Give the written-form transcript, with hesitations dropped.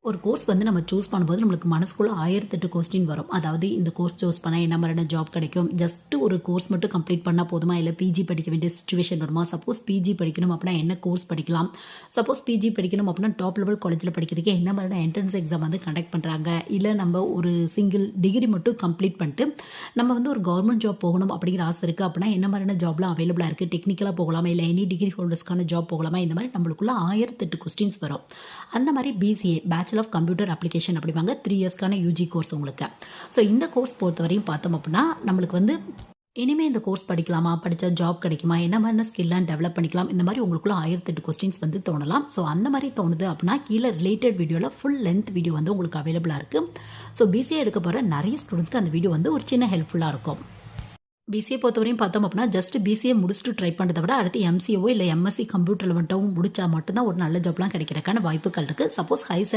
ஒரு கோர்ஸ் வந்து நம்ம சூஸ் பண்ணும்போது நம்மளுக்கு மனசுக்குள்ள 1008 கொஸ்டின் வரும். அதாவது இந்த கோர்ஸ் சூஸ் பண்ணா என்ன மாதிரியான ஜாப் கிடைக்கும்? ஜஸ்ட் ஒரு கோர்ஸ் மட்டும் கம்ப்ளீட் பண்ணா போதுமா? இல்ல பிஜி படிக்க வேண்டிய சிச்சுவேஷன் வருமா? சப்போஸ் பிஜி படிக்கணும் அப்படின்னா என்ன கோர்ஸ் படிக்கலாம்? சப்போஸ் பிஜி படிக்கணும் அப்படின்னா டாப் லெவல் காலேஜ்ல படிக்கிறதுக்கு என்ன மாதிரியான என்ட்ரன்ஸ் எக்ஸாம் வந்து கண்டக்ட் பண்றாங்க? இல்ல நம்ம ஒரு சிங்கிள் டிகிரி மட்டும் கம்ப்ளீட் பண்ணிட்டு நம்ம வந்து ஒரு கவர்மெண்ட் ஜாப் போகணும் அப்படிங்கிற ஆசை இருக்கு அப்படின்னா என்ன மாதிரியான ஜாப்லாம் அவைலபிளா இருக்கு? டெக்னிக்கலா போகலாமா? இல்ல எனி டிகிரி ஹோல்டர்ஸ்க்கான ஜாப் போகலாமா? இந்த மாதிரி நம்மளுக்குள்ள 1008 கொஸ்டின்ஸ் வரும். அந்த மாதிரி BCA bachelor of computer application அப்படிவாங்க 3 இயர்ஸ்க்கான யூஜி கோர்ஸ் உங்களுக்கு. ஸோ இந்த கோர்ஸ் பொறுத்தவரையும் பார்த்தோம் அப்படின்னா நம்மளுக்கு வந்து இனிமே இந்த கோர்ஸ் படிக்கலாமா? படிச்சா ஜாப் கிடைக்குமா? என்ன மாதிரியான ஸ்கில்லாம் டெவலப் பண்ணிக்கலாம்? இந்த மாதிரி உங்களுக்குள்ள 1008 கொஸ்டின்ஸ் வந்து தோணலாம். ஸோ அந்த மாதிரி தோணுது அப்படின்னா கீழே ரிலேட்டட் வீடியோவில் ஃபுல் லென்த் வீடியோ வந்து உங்களுக்கு அவைலபிளாக இருக்குது. ஸோ பிசிஏ எடுக்க போகிற நிறைய ஸ்டூடெண்ட்ஸ்க்கு அந்த வீடியோ வந்து ஒரு சின்ன ஹெல்ப்ஃபுல்லாக இருக்கும். பிசிஏ பொறுத்தவரையும் பார்த்தோம் அப்படின்னா ஜஸ்ட் பிசிஏ முடிச்சுட்டு ட்ரை பண்ணுறதை விட அடுத்து எம்சிஏவோ இல்லை எம்எஸ்சி கம்ப்யூட்டர் மட்டும் முடிச்சா மட்டும்தான் ஒரு நல்ல ஜாப்லாம் கிடைக்கிறதுக்கான வாய்ப்புகள் இருக்குது. Suppose high salary